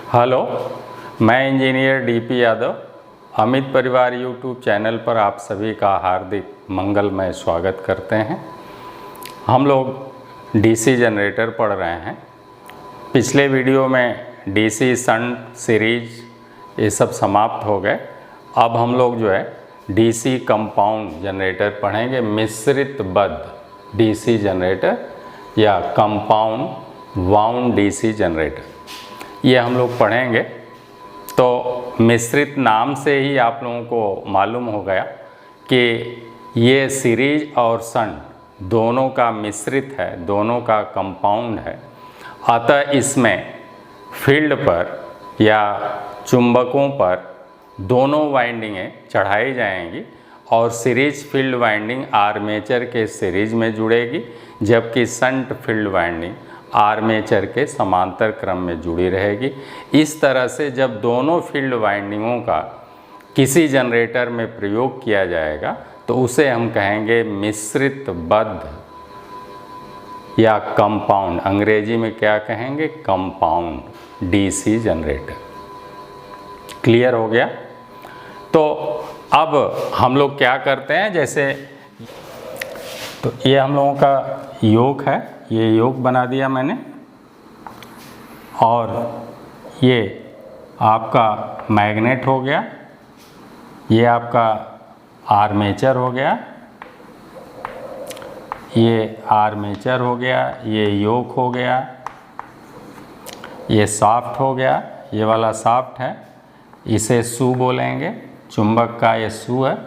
Hello, मैं engineer DP Yadav Amit परिवार YouTube channel पर आप सभी का हार्दिक मंगलमय स्वागत करते हैं। हम लोग डीसी जनरेटर पढ़ रहे हैं। पिछले वीडियो में डीसी शंट सीरीज ये सब समाप्त हो गए। अब हम लोग जो है डीसी कंपाउंड जनरेटर पढ़ेंगे, मिश्रित बद्ध डीसी जनरेटर या कंपाउंड वाउंड डीसी जनरेटर, ये हम लोग पढ़ेंगे। तो मिश्रित नाम से ही आप लोगों को मालूम हो गया कि ये सीरीज और शंट दोनों का मिश्रित है, दोनों का कंपाउंड है। अतः इसमें फील्ड पर या चुंबकों पर दोनों वाइंडिंगें चढ़ाई जाएंगी और सीरीज फील्ड वाइंडिंग आर्मेचर के सीरीज में जुड़ेगी, जबकि शंट फील्ड वाइंडिंग आर्मेचर के समांतर क्रम में जुड़ी रहेगी। इस तरह से जब दोनों फील्ड वाइंडिंगों का किसी जनरेटर में प्रयोग किया जाएगा तो उसे हम कहेंगे मिश्रित बद्ध या कंपाउंड, अंग्रेजी में क्या कहेंगे, कंपाउंड डीसी जनरेटर। क्लियर हो गया? तो अब हम लोग क्या करते हैं, जैसे तो ये हम लोगों का योग है, ये योग बना दिया मैंने, और ये आपका मैग्नेट हो गया, ये आपका आर्मेचर हो गया, ये आर्मेचर हो गया, ये योग हो गया, ये शाफ्ट हो गया, ये वाला शाफ्ट है, इसे शू बोलेंगे, चुंबक का ये शू है,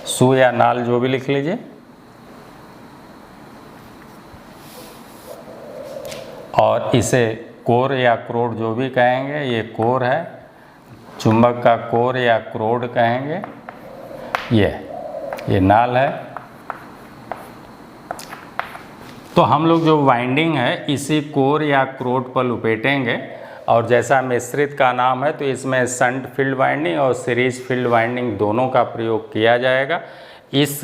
शू या नाल जो भी लिख लीजिए। और इसे कोर या क्रोड जो भी कहेंगे, ये कोर है, चुंबक का कोर या क्रोड कहेंगे, ये नाल है। तो हम लोग जो वाइंडिंग है इसी कोर या क्रोड पर लपेटेंगे, और जैसा मिश्रित का नाम है तो इसमें शंट फील्ड वाइंडिंग और सीरीज फील्ड वाइंडिंग दोनों का प्रयोग किया जाएगा। इस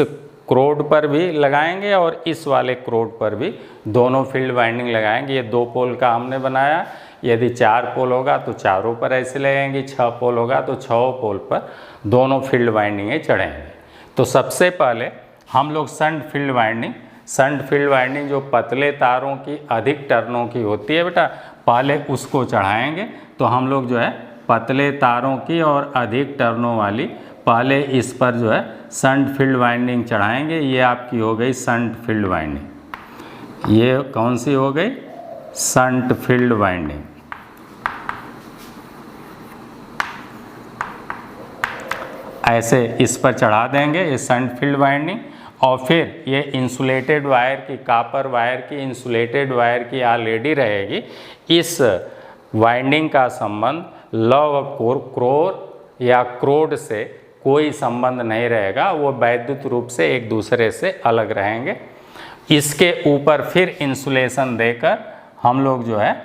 क्रोड पर भी लगाएंगे और इस वाले क्रोड पर भी दोनों फील्ड वाइंडिंग लगाएंगे। ये 2 पोल का हमने बनाया, यदि 4 पोल होगा तो चारों पर ऐसे लगेंगी, 6 पोल होगा तो 6 पोल पर दोनों फील्ड वाइंडिंगें चढ़ेंगे। तो सबसे पहले हम लोग शंट फील्ड वाइंडिंग जो पतले तारों की अधिक टर्नों की होती है बेटा, पहले उसको चढ़ाएंगे। तो हम लोग जो है पतले तारों की और अधिक टर्नों वाली पहले इस पर जो है शंट फील्ड वाइंडिंग चढ़ाएंगे। ये आपकी हो गई शंट फील्ड वाइंडिंग। ये कौन सी हो गई? Shunt field winding. ऐसे इस पर चढ़ा देंगे ये शंट फील्ड वाइंडिंग, और फिर ये इंसुलेटेड वायर की, कापर वायर की, इंसुलेटेड वायर की ऑलरेडी रहेगी। इस वाइंडिंग का संबंध लव कोर या क्रोड से कोई संबंध नहीं रहेगा, वो वैद्युत रूप से एक दूसरे से अलग रहेंगे। इसके ऊपर फिर इंसुलेशन देकर हम लोग जो है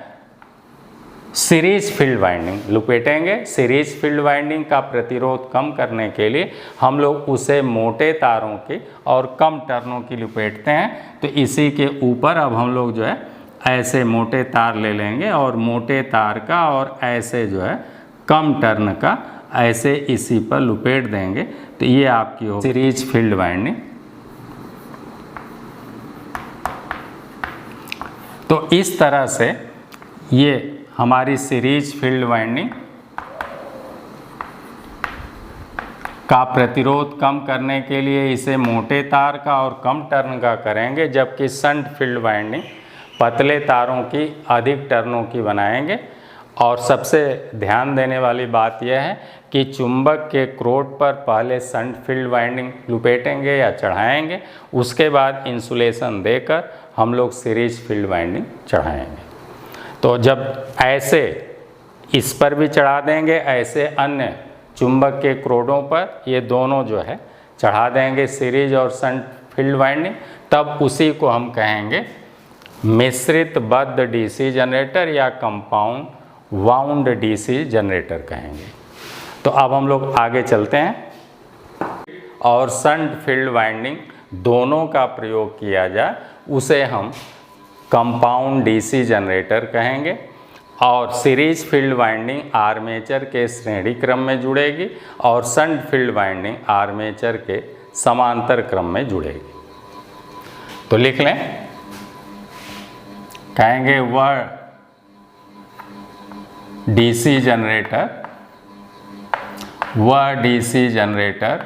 सीरीज फील्ड वाइंडिंग लपेटेंगे। सीरीज फील्ड वाइंडिंग का प्रतिरोध कम करने के लिए हम लोग उसे मोटे तारों की और कम टर्नों की लपेटते हैं। तो इसी के ऊपर अब हम लोग जो है ऐसे मोटे तार ले लेंगे और मोटे तार का और ऐसे जो है कम टर्न का ऐसे इसी पर लपेट देंगे। तो ये आपकी हो सीरीज फील्ड वाइंडिंग। तो इस तरह से ये हमारी सीरीज फील्ड वाइंडिंग का प्रतिरोध कम करने के लिए इसे मोटे तार का और कम टर्न का करेंगे, जबकि शंट फील्ड वाइंडिंग पतले तारों की अधिक टर्नों की बनाएंगे। और सबसे ध्यान देने वाली बात यह है कि चुंबक के क्रोड पर पहले शंट फील्ड वाइंडिंग लपेटेंगे या चढ़ाएंगे, उसके बाद इंसुलेशन देकर हम लोग सीरीज फील्ड वाइंडिंग चढ़ाएंगे। तो जब ऐसे इस पर भी चढ़ा देंगे, ऐसे अन्य चुंबक के क्रोडों पर ये दोनों जो है चढ़ा देंगे सीरीज और शंट फील्ड वाइंडिंग, तब उसी को हम कहेंगे मिश्रित बद्ध डीसी जनरेटर या कंपाउंड वाउंड डीसी जनरेटर कहेंगे। तो अब हम लोग आगे चलते हैं और शंट फील्ड वाइंडिंग दोनों का प्रयोग किया जाए उसे हम कंपाउंड डीसी जनरेटर कहेंगे। और सीरीज फील्ड वाइंडिंग आर्मेचर के श्रेणी क्रम में जुड़ेगी और शंट फील्ड वाइंडिंग आर्मेचर के समांतर क्रम में जुड़ेगी। तो लिख लें, कहेंगे वह डीसी जनरेटर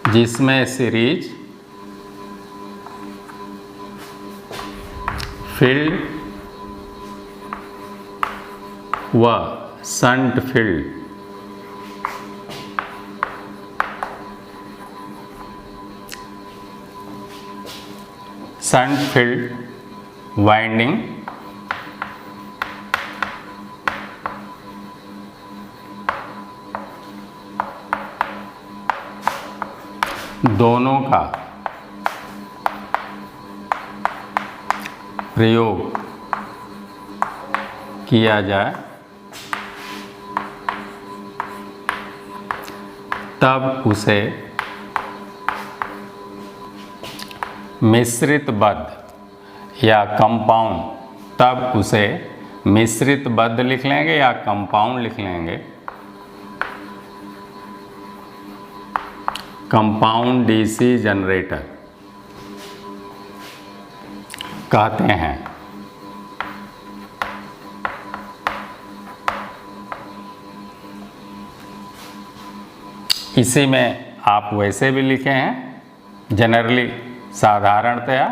जिसमें सीरीज फील्ड व शंट फील्ड वाइंडिंग दोनों का प्रयोग किया जाए तब उसे मिश्रित बद्ध लिख लेंगे या कंपाउंड लिख लेंगे, कंपाउंड डीसी जनरेटर कहते हैं। इसी में आप वैसे भी लिखे हैं, जनरली साधारणतया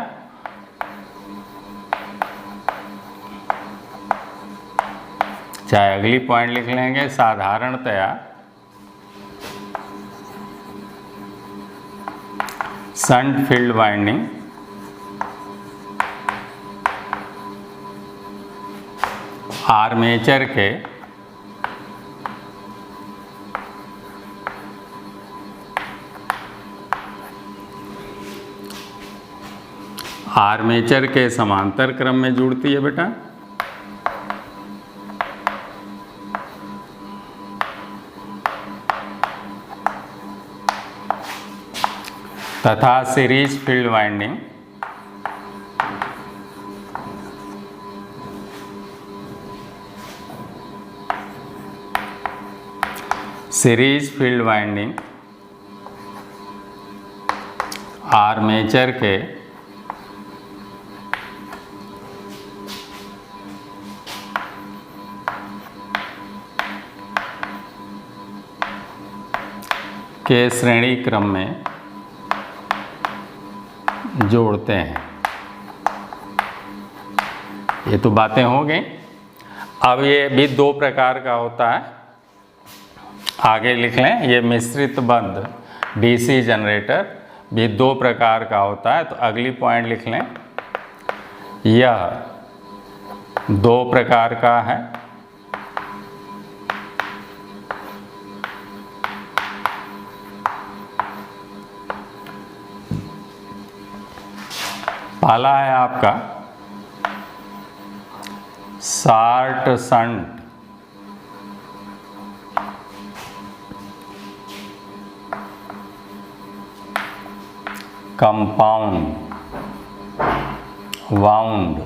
चाहे अगली पॉइंट लिख लेंगे, साधारणतया शंट फील्ड वाइंडिंग आर्मेचर के समांतर क्रम में जुड़ती है बेटा, तथा सीरीज फील्ड वाइंडिंग आर्मेचर के श्रेणी क्रम में जोड़ते हैं। ये तो बातें हो गई। अब ये भी दो प्रकार का होता है, आगे लिख लें, ये मिश्रित बद्ध डीसी जनरेटर भी दो प्रकार का होता है। तो अगली पॉइंट लिख लें, यह दो प्रकार का है। पहला है आपका short shunt compound wound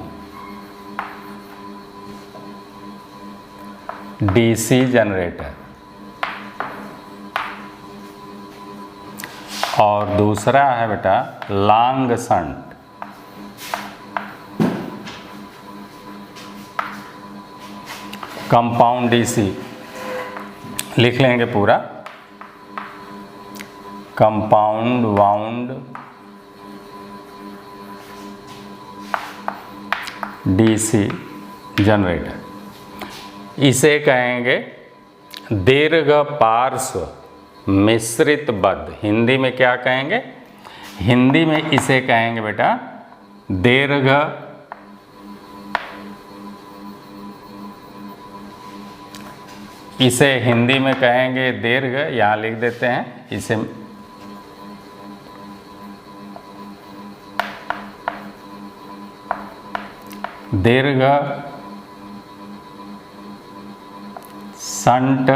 DC generator, और दूसरा है बेटा लॉन्ग शंट कंपाउंड डीसी। लिख लेंगे पूरा, कंपाउंड वाउंड डीसी जनरेटर। इसे कहेंगे दीर्घ पार्श्व मिश्रित बद्ध। हिंदी में क्या कहेंगे? हिंदी में इसे कहेंगे बेटा दीर्घ इसे हिंदी में कहेंगे दीर्घ, यहाँ लिख देते हैं इसे दीर्घ शंट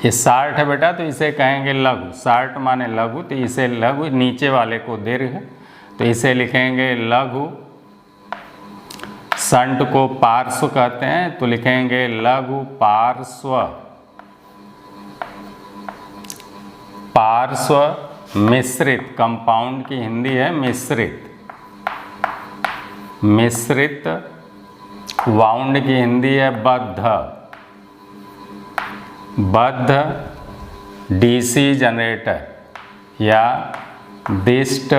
ये शार्ट है बेटा, तो इसे कहेंगे लघु। शार्ट माने लघु, तो इसे लघु, नीचे वाले को दीर्घ, तो इसे लिखेंगे लघु। संट को पार्श्व कहते हैं, तो लिखेंगे लघु पार्श्व। पार्श्व मिश्रित, कंपाउंड की हिंदी है मिश्रित। मिश्रित वाउंड की हिंदी है बद्ध। बद्ध डीसी जनरेटर या दिष्ट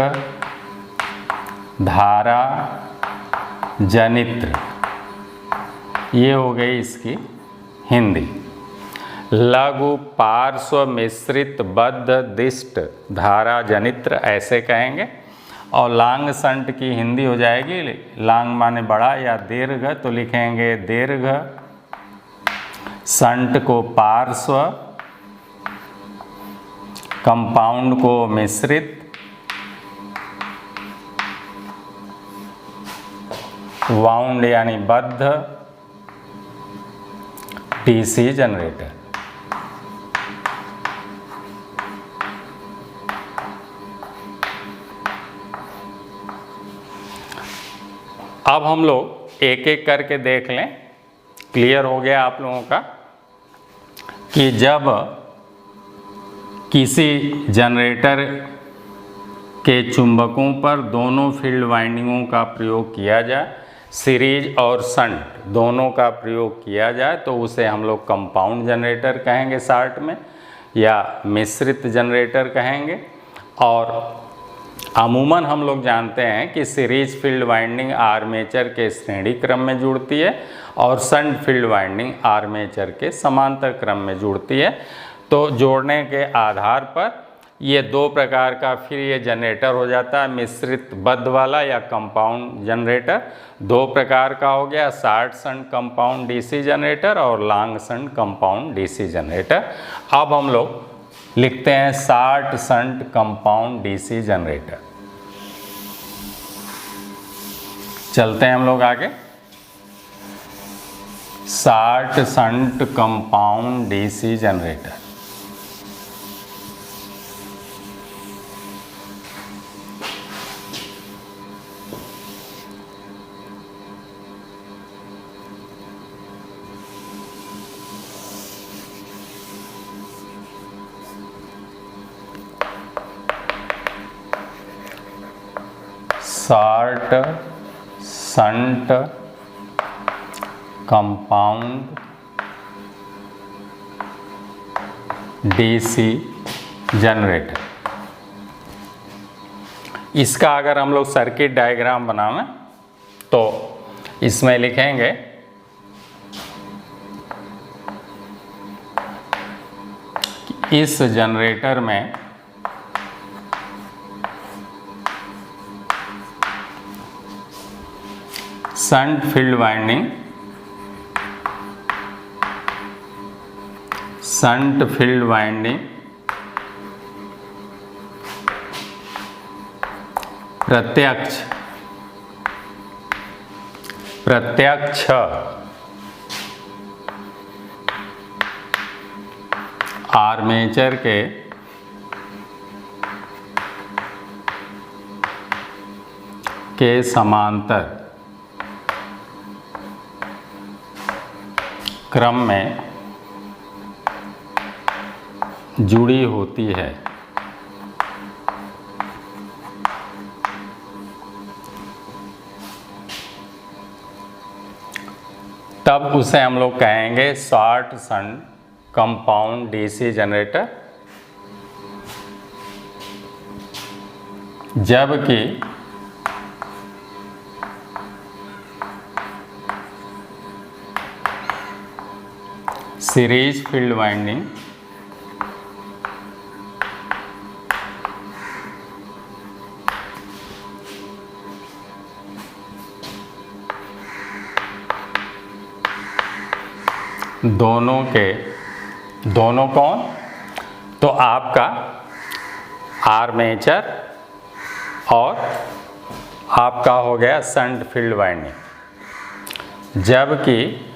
धारा जनित्र, ये हो गई इसकी हिंदी। लघु पार्श्व मिश्रित बद्ध दिष्ट धारा जनित्र ऐसे कहेंगे। और लांग संट की हिंदी हो जाएगी, लांग माने बड़ा या दीर्घ, तो लिखेंगे दीर्घ। संट को पार्श्व, कंपाउंड को मिश्रित, वाउंड यानी बद्ध, डीसी जनरेटर। अब हम लोग एक एक करके देख लें। क्लियर हो गया आप लोगों का कि जब किसी जनरेटर के चुंबकों पर दोनों फील्ड वाइंडिंगों का प्रयोग किया जाए, सीरीज और शंट दोनों का प्रयोग किया जाए, तो उसे हम लोग कंपाउंड जनरेटर कहेंगे शॉर्ट में, या मिश्रित जनरेटर कहेंगे। और अमूमन हम लोग जानते हैं कि सीरीज फील्ड वाइंडिंग आर्मेचर के श्रेणी क्रम में जुड़ती है और शंट फील्ड वाइंडिंग आर्मेचर के समांतर क्रम में जुड़ती है। तो जोड़ने के आधार पर ये दो प्रकार का फिर ये जनरेटर हो जाता है, मिश्रित बद्ध वाला या कंपाउंड जनरेटर। दो प्रकार का हो गया, short shunt compound DC generator और long shunt compound DC generator. अब हम लोग लिखते हैं short shunt compound DC generator. चलते हैं हम लोग आगे। Short shunt compound DC generator. Short shunt compound DC generator. इसका अगर हम लोग सर्किट डायग्राम बनावें तो इसमें लिखेंगे कि इस जनरेटर में shunt field winding, shunt field winding प्रत्यक्ष आर्मेचर के समांतर क्रम में जुड़ी होती है। तब उसे हम लोग कहेंगे short shunt compound DC generator. जबकि सीरीज फील्ड वाइंडिंग दोनों कौन? तो आपका आर्मेचर और आपका हो गया शंट फील्ड वाइंडिंग। जबकि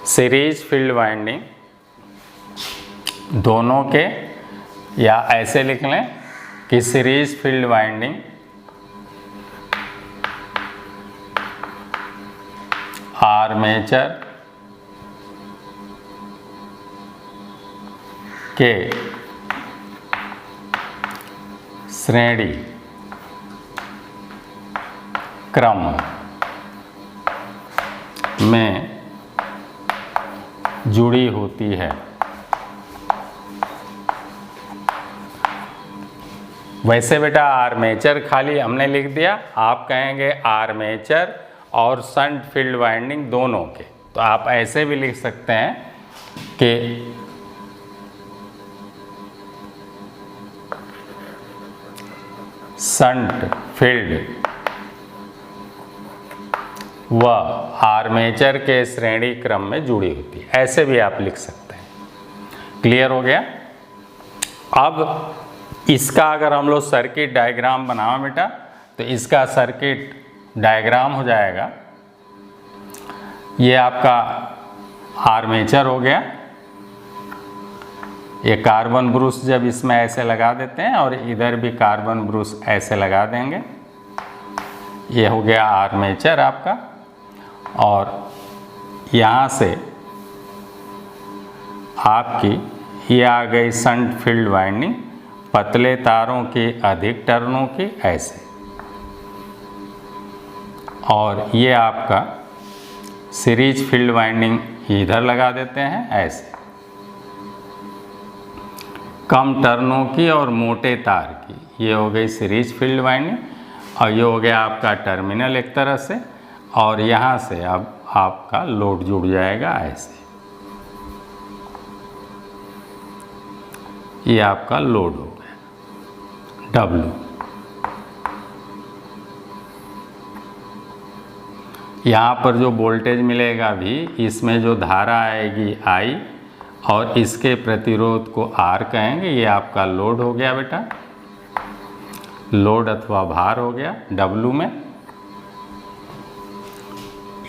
सीरीज फील्ड वाइंडिंग दोनों के, या ऐसे लिख लें कि सीरीज फील्ड वाइंडिंग आर्मेचर के श्रेणी क्रम में जुड़ी होती है। वैसे बेटा आर्मेचर खाली हमने लिख दिया, आप कहेंगे आर्मेचर और शंट फील्ड वाइंडिंग दोनों के, तो आप ऐसे भी लिख सकते हैं कि शंट फील्ड व आर्मेचर के श्रेणी क्रम में जुड़ी होती है, ऐसे भी आप लिख सकते हैं। क्लियर हो गया। अब इसका अगर हम लोग सर्किट डायग्राम बनाओ बेटा, तो इसका सर्किट डायग्राम हो जाएगा, ये आपका आर्मेचर हो गया, ये कार्बन ब्रश जब इसमें ऐसे लगा देते हैं और इधर भी कार्बन ब्रश ऐसे लगा देंगे, ये हो गया आर्मेचर आपका। और यहाँ से आपकी ये आ गई शंट फील्ड वाइंडिंग, पतले तारों की अधिक टर्नों की ऐसे, और ये आपका सीरीज फील्ड वाइंडिंग इधर लगा देते हैं ऐसे, कम टर्नों की और मोटे तार की, ये हो गई सीरीज फील्ड वाइंडिंग। और ये हो गया आपका टर्मिनल एक तरह से, और यहाँ से अब आपका लोड जुड़ जाएगा ऐसे, ये आपका लोड हो गया W। यहाँ पर जो वोल्टेज मिलेगा भी, इसमें जो धारा आएगी I और इसके प्रतिरोध को R कहेंगे, ये आपका लोड हो गया बेटा, लोड अथवा भार हो गया W में।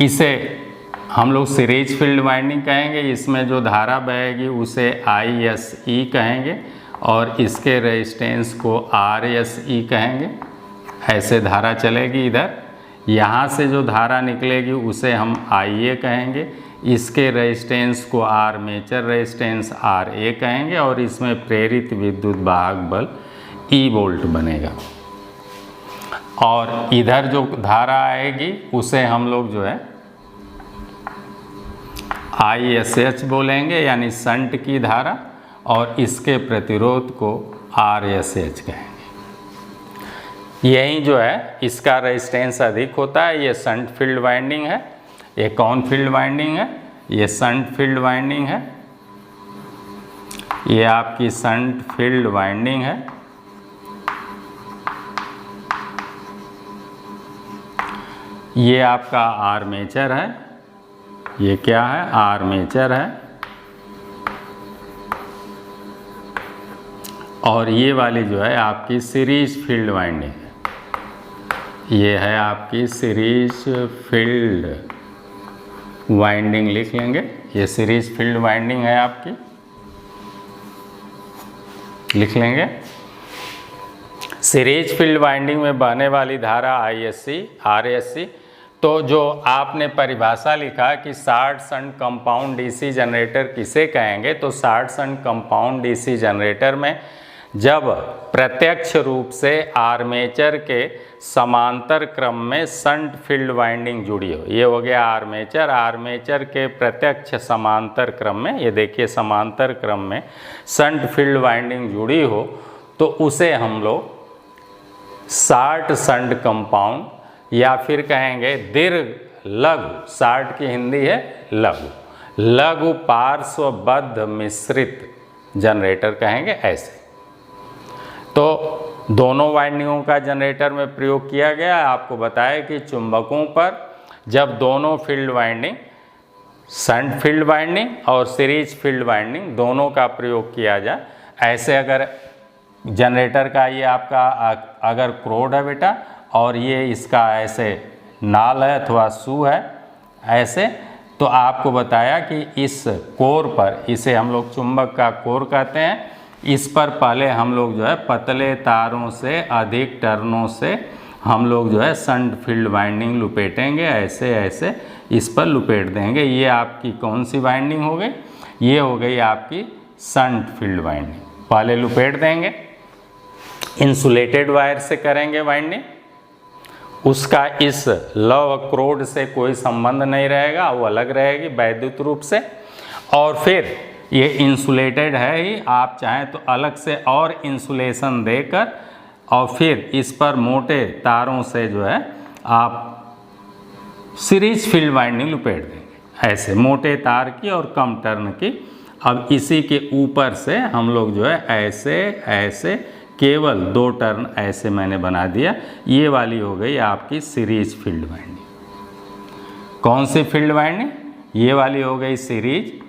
इसे हम लोग सीरीज फील्ड वाइंडिंग कहेंगे, इसमें जो धारा बहेगी उसे ISE कहेंगे और इसके रेजिस्टेंस को RSE कहेंगे। ऐसे धारा चलेगी इधर, यहाँ से जो धारा निकलेगी उसे हम IA कहेंगे, इसके रेजिस्टेंस को आर्मेचर रेजिस्टेंस RA कहेंगे, और इसमें प्रेरित विद्युत वाहक बल E वोल्ट बनेगा। और इधर जो धारा आएगी उसे हम लोग जो है ISH बोलेंगे, यानी शंट की धारा, और इसके प्रतिरोध को RSH कहेंगे। यही जो है इसका रेजिस्टेंस अधिक होता है, ये शंट फील्ड वाइंडिंग है। ये कौन फील्ड वाइंडिंग है? ये शंट फील्ड वाइंडिंग है, ये आपकी शंट फील्ड वाइंडिंग है। ये आपका आर्मेचर है, ये क्या है? आर्मेचर है। और ये वाली जो है आपकी सीरीज फील्ड वाइंडिंग है, ये है आपकी सीरीज फील्ड वाइंडिंग, लिख लेंगे, ये सीरीज फील्ड वाइंडिंग है आपकी, लिख लेंगे। सीरीज फील्ड वाइंडिंग में बहने वाली धारा ISC RSC। तो जो आपने परिभाषा लिखा कि short shunt compound DC generator किसे कहेंगे, तो short shunt compound DC generator में जब प्रत्यक्ष रूप से आर्मेचर के समांतर क्रम में शंट फील्ड वाइंडिंग जुड़ी हो, ये हो गया आर्मेचर, आर्मेचर के प्रत्यक्ष समांतर क्रम में, ये देखिए समांतर क्रम में शंट फील्ड वाइंडिंग जुड़ी हो, तो उसे हम लोग शॉर्ट शंट कंपाउंड, या फिर कहेंगे दीर्घ लघु, शॉर्ट की हिंदी है लघु, लघु पार्श्वबद्ध मिश्रित जनरेटर कहेंगे ऐसे। तो दोनों वाइंडिंगों का जनरेटर में प्रयोग किया गया। आपको बताया कि चुंबकों पर जब दोनों field winding, shunt field winding और सीरीज फील्ड वाइंडिंग दोनों का प्रयोग किया जाए, ऐसे अगर जनरेटर का ये आपका अगर क्रोड है बेटा, और ये इसका ऐसे नाल है अथवा शू है ऐसे, तो आपको बताया कि इस कोर पर, इसे हम लोग चुंबक का कोर कहते हैं, इस पर पहले हम लोग जो है पतले तारों से अधिक टर्नों से हम लोग जो है शंट फील्ड वाइंडिंग लुपेटेंगे, ऐसे ऐसे इस पर लुपेट देंगे। ये आपकी कौन सी वाइंडिंग हो गई? ये हो गई आपकी शंट फील्ड वाइंडिंग। पहले लुपेट देंगे, इंसुलेटेड वायर से करेंगे वाइंडिंग, उसका इस लव क्रोड से कोई संबंध नहीं रहेगा, वो अलग रहेगी वैद्युत रूप से। और फिर ये इंसुलेटेड है ही, आप चाहें तो अलग से और इंसुलेशन देकर और फिर इस पर मोटे तारों से जो है आप सीरीज फील्ड वाइंडिंग लुपेट देंगे, ऐसे मोटे तार की और कम टर्न की। अब इसी के ऊपर से हम लोग जो है ऐसे ऐसे केवल 2 टर्न ऐसे मैंने बना दिया। ये वाली हो गई आपकी सीरीज फील्ड वाइंडिंग। कौन सी फील्ड वाइंडिंग? ये वाली हो गई सीरीज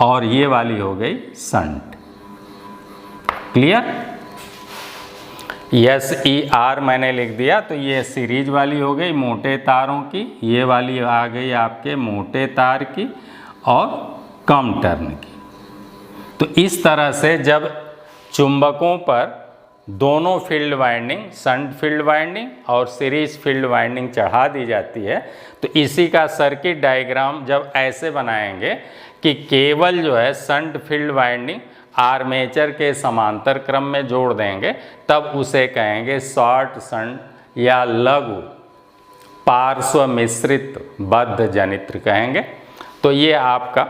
और ये वाली हो गई शंट। क्लियर? SER मैंने लिख दिया, तो ये सीरीज वाली हो गई मोटे तारों की, ये वाली आ गई आपके मोटे तार की और कम टर्न की। तो इस तरह से जब चुंबकों पर दोनों field winding, shunt field winding और सीरीज फील्ड वाइंडिंग चढ़ा दी जाती है, तो इसी का सर्किट डायग्राम जब ऐसे बनाएंगे कि केवल जो है शंट फील्ड वाइंडिंग आर्मेचर के समांतर क्रम में जोड़ देंगे, तब उसे कहेंगे शॉर्ट शंट या लघु पार्श्व मिश्रित बद्ध जनित्र कहेंगे। तो ये आपका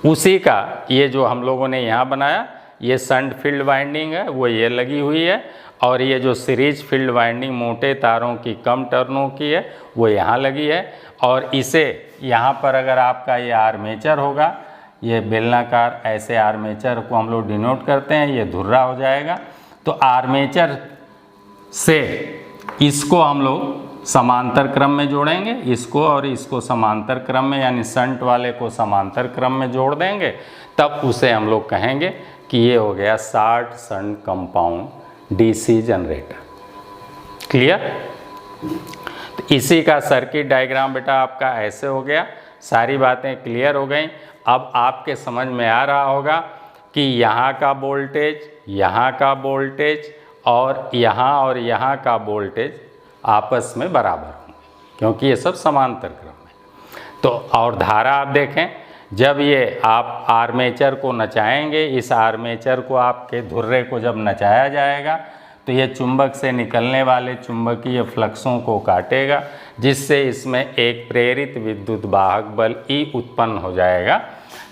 उसी का, ये जो हम लोगों ने यहाँ बनाया, ये शंट फील्ड वाइंडिंग है, वो ये लगी हुई है, और ये जो सीरीज फील्ड वाइंडिंग मोटे तारों की कम टर्नों की है, वो यहाँ लगी है। और इसे यहाँ पर अगर आपका ये आर्मेचर होगा, ये बेलनाकार ऐसे आर्मेचर को हम लोग डिनोट करते हैं, ये धुर्रा हो जाएगा। तो आर्मेचर से इसको हम लोग समांतर क्रम में जोड़ेंगे, इसको और इसको समांतर क्रम में, यानी शंट वाले को समांतर क्रम में जोड़ देंगे, तब उसे हम लोग कहेंगे कि ये हो गया short shunt compound DC generator. Clear? तो इसी का सर्किट डायग्राम बेटा आपका ऐसे हो गया। सारी बातें क्लियर हो गई। अब आपके समझ में आ रहा होगा कि यहाँ का वोल्टेज, यहाँ का वोल्टेज और यहाँ का वोल्टेज आपस में बराबर होंगे, क्योंकि ये सब समांतर क्रम में। तो और धारा आप देखें, जब ये आप आर्मेचर को नचाएंगे, इस आर्मेचर को आपके धुर्रे को जब नचाया जाएगा, तो ये चुंबक से निकलने वाले चुंबकीय फ्लक्सों को काटेगा, जिससे इसमें एक प्रेरित विद्युत वाहक बल E उत्पन्न हो जाएगा।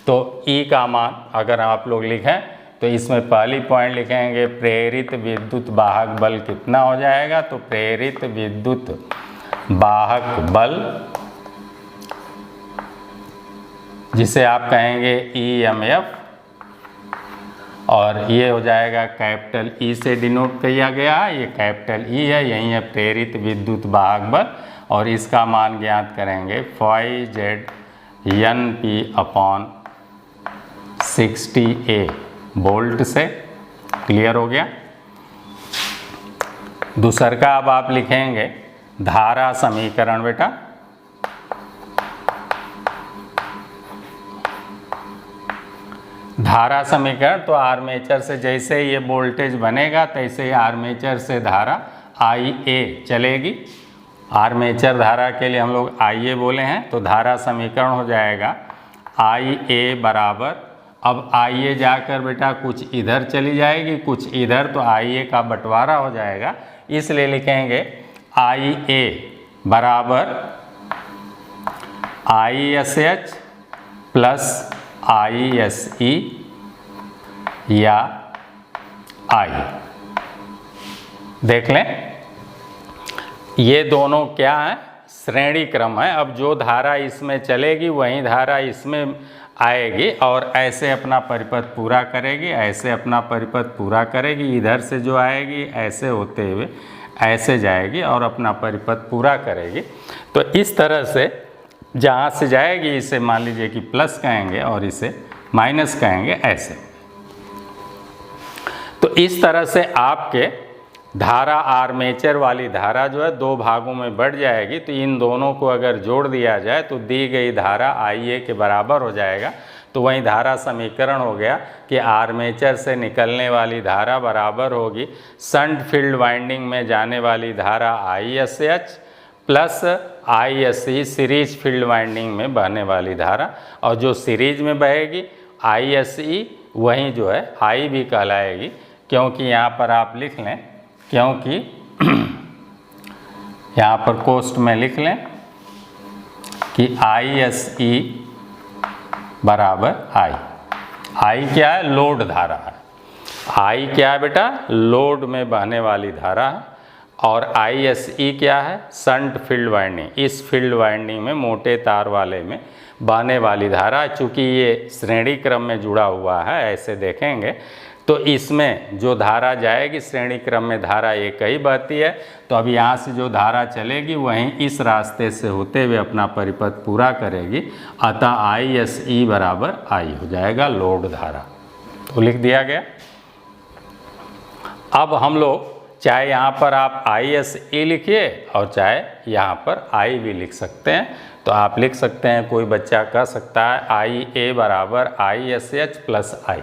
तो E का मान अगर आप लोग लिखें, तो इसमें पहली पॉइंट लिखेंगे प्रेरित विद्युत वाहक बल कितना हो जाएगा। तो प्रेरित विद्युत वाहक बल, जिसे आप कहेंगे EMF, और ये हो जाएगा कैपिटल E से डिनोट किया गया है, ये कैपिटल E है, यही है प्रेरित विद्युत वाहक बल। और इसका मान ज्ञात करेंगे ΦZ/NP/60A वोल्ट से। क्लियर हो गया? दूसर का अब आप लिखेंगे धारा समीकरण बेटा। धारा समीकरण, तो आर्मेचर से जैसे ये वोल्टेज बनेगा, तैसे ही आर्मेचर से धारा IA चलेगी। आर्मेचर धारा के लिए हम लोग IA बोले हैं, तो धारा समीकरण हो जाएगा IA बराबर, अब IA जाकर बेटा कुछ इधर चली जाएगी, कुछ इधर, तो IA का बंटवारा हो जाएगा, इसलिए लिखेंगे IA बराबर ISH प्लस ISE या I। देख लें, ये दोनों क्या है? श्रेणी क्रम है। अब जो धारा इसमें चलेगी वही धारा इसमें आएगी और ऐसे अपना परिपथ पूरा करेगी, ऐसे अपना परिपथ पूरा करेगी। इधर से जो आएगी ऐसे होते हुए ऐसे जाएगी और अपना परिपथ पूरा करेगी। तो इस तरह से जहाँ से जाएगी इसे मान लीजिए कि प्लस कहेंगे और इसे माइनस कहेंगे, ऐसे। तो इस तरह से आपके धारा आर्मेचर वाली धारा जो है दो भागों में बढ़ जाएगी, तो इन दोनों को अगर जोड़ दिया जाए तो दी गई धारा IA के बराबर हो जाएगा। तो वहीं धारा समीकरण हो गया कि आर्मेचर से निकलने वाली धारा बराबर होगी शंट फील्ड वाइंडिंग में जाने वाली धारा ISH plus ISE series field winding में बहने वाली धारा, और जो सीरीज में बहेगी ISE वहीं जो है I भी कहलाएगी, क्योंकि यहाँ पर आप लिख लें, क्योंकि यहाँ पर कोष्ठ में लिख लें कि ISE बराबर I क्या है? लोड धारा है। I क्या है बेटा? लोड में बहने वाली धारा है। और ISE क्या है? शंट फील्ड वाइंडिंग, इस फील्ड वाइंडिंग में मोटे तार वाले में बहने वाली धारा। चूँकि ये श्रेणी क्रम में जुड़ा हुआ है, ऐसे देखेंगे तो इसमें जो धारा जाएगी श्रेणी क्रम में धारा एक ही बहती है, तो अब यहाँ से जो धारा चलेगी वहीं इस रास्ते से होते हुए अपना परिपथ पूरा करेगी, अतः ISE बराबर I हो जाएगा, लोड धारा। तो लिख दिया गया। अब हम लोग चाहे यहाँ पर आप ISE लिखिए और चाहे यहाँ पर I भी लिख सकते हैं। तो आप लिख सकते हैं, कोई बच्चा कह सकता है IA बराबर ISH प्लस I।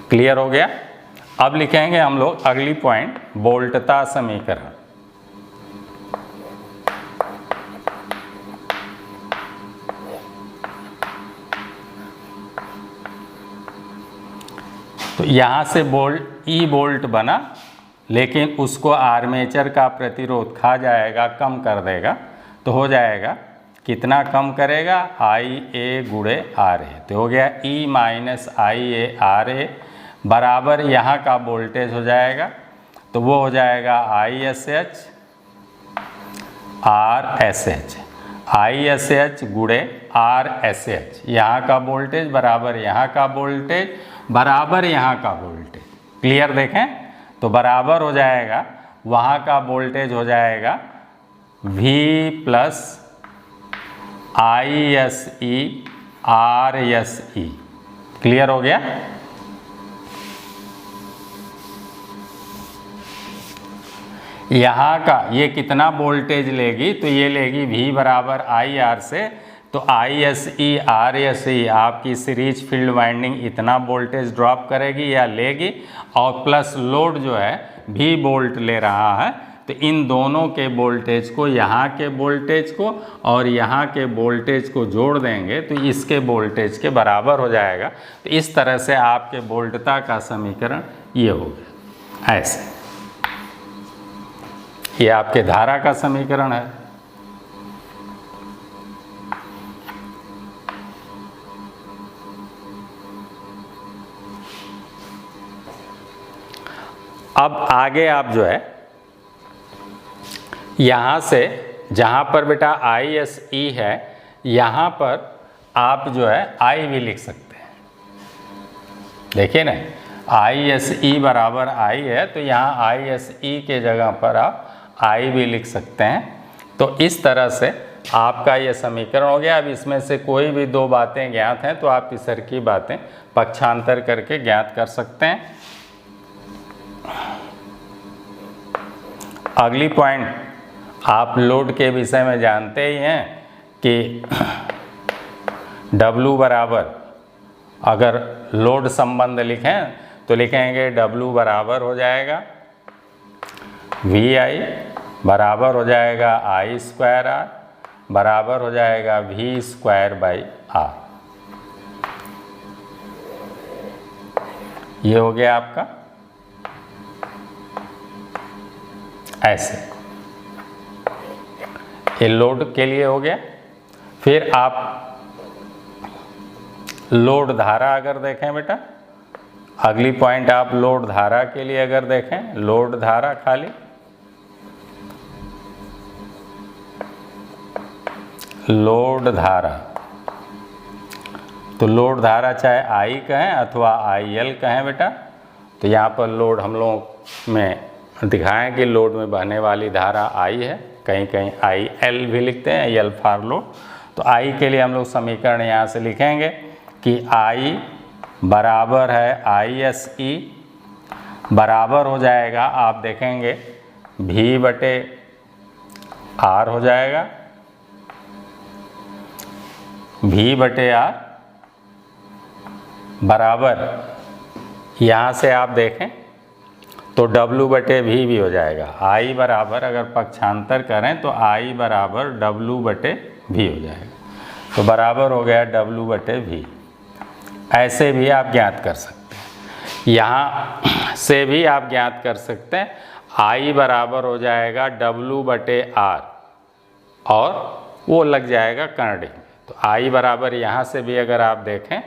क्लियर हो गया। अब लिखेंगे हम लोग अगली पॉइंट, वोल्टता समीकरण। तो यहाँ से E वोल्ट बना, लेकिन उसको आर्मेचर का प्रतिरोध खा जाएगा, कम कर देगा। तो हो जाएगा, कितना कम करेगा? IA गुणे RA। तो हो गया E माइनस IA RA बराबर यहाँ का वोल्टेज हो जाएगा, तो वो हो जाएगा ISH RSH, ISH गुणे RSH। यहाँ का वोल्टेज बराबर यहाँ का वोल्टेज बराबर यहाँ का वोल्टेज। क्लियर देखें, तो बराबर हो जाएगा, वहाँ का वोल्टेज हो जाएगा V plus ISE RSE। Clear हो गया। यहाँ का ये कितना वोल्टेज लेगी? तो ये लेगी V बराबर IR से, तो ISE RSE आपकी सीरीज फील्ड वाइंडिंग इतना वोल्टेज ड्रॉप करेगी या लेगी, और प्लस लोड जो है V वोल्ट ले रहा है, तो इन दोनों के वोल्टेज को, यहाँ के वोल्टेज को और यहाँ के वोल्टेज को जोड़ देंगे तो इसके वोल्टेज के बराबर हो जाएगा। तो इस तरह से आपके वोल्टता का समीकरण ये हो गया। ऐसे ये आपके धारा का समीकरण है। अब आगे आप जो है यहाँ से, जहाँ पर बेटा ISE है, यहाँ पर आप जो है I भी लिख सकते हैं। देखिए ना, ISE बराबर I है, तो यहाँ ISE के जगह पर आप I भी लिख सकते हैं। तो इस तरह से आपका ये समीकरण हो गया। अब इसमें से कोई भी दो बातें ज्ञात हैं तो आप तीसर की बातें पक्षांतर करके ज्ञात कर सकते हैं। अगली पॉइंट, आप लोड के विषय में जानते ही हैं कि W बराबर, अगर लोड संबंध लिखें तो लिखेंगे W बराबर हो जाएगा VI बराबर हो जाएगा I स्क्वायर R बराबर हो जाएगा V स्क्वायर बाई R। ये हो गया आपका। ऐसे ये लोड के लिए हो गया। फिर आप लोड धारा अगर देखें बेटा, अगली पॉइंट आप लोड धारा के लिए अगर देखें, लोड धारा खाली लोड धारा, तो लोड धारा चाहे I कहें अथवा IL कहें बेटा। तो यहाँ पर लोड हम लोग में दिखाएं कि लोड में बहने वाली धारा I है, कहीं कहीं IL भी लिखते हैं, L फॉर लोड। तो I के लिए हम लोग समीकरण यहाँ से लिखेंगे कि I बराबर है ISE बराबर हो जाएगा, आप देखेंगे V बटे R हो जाएगा, V बटे R बराबर, यहाँ से आप देखें तो W बटे V भी हो जाएगा। I बराबर, अगर पक्षांतर करें तो I बराबर W बटे V हो जाएगा, तो बराबर हो गया W बटे V। ऐसे भी आप ज्ञात कर सकते हैं, यहाँ से भी आप ज्ञात कर सकते हैं। I बराबर हो जाएगा W बटे R और वो लग जाएगा करंडी में। तो I बराबर यहाँ से भी अगर आप देखें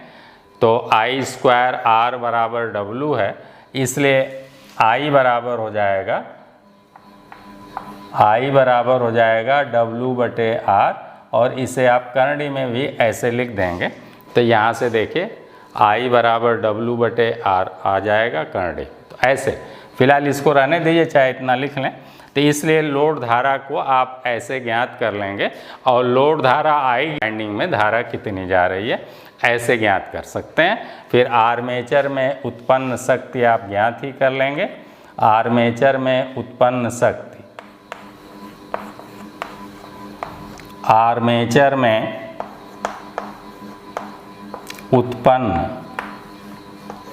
तो I स्क्वायर R बराबर W है, इसलिए I बराबर हो जाएगा W बटे R, और इसे आप करंडी में भी ऐसे लिख देंगे। तो यहाँ से देखिए I बराबर W बटे R आ जाएगा करंडी। तो ऐसे फिलहाल इसको रहने दीजिए, चाहे इतना लिख लें। तो इसलिए लोड धारा को आप ऐसे ज्ञात कर लेंगे, और लोड धारा I वाइंडिंग में धारा कितनी जा रही है ऐसे ज्ञात कर सकते हैं। फिर आर्मेचर में उत्पन्न शक्ति आप ज्ञात ही कर लेंगे। आर्मेचर में उत्पन्न शक्ति, आर्मेचर में उत्पन्न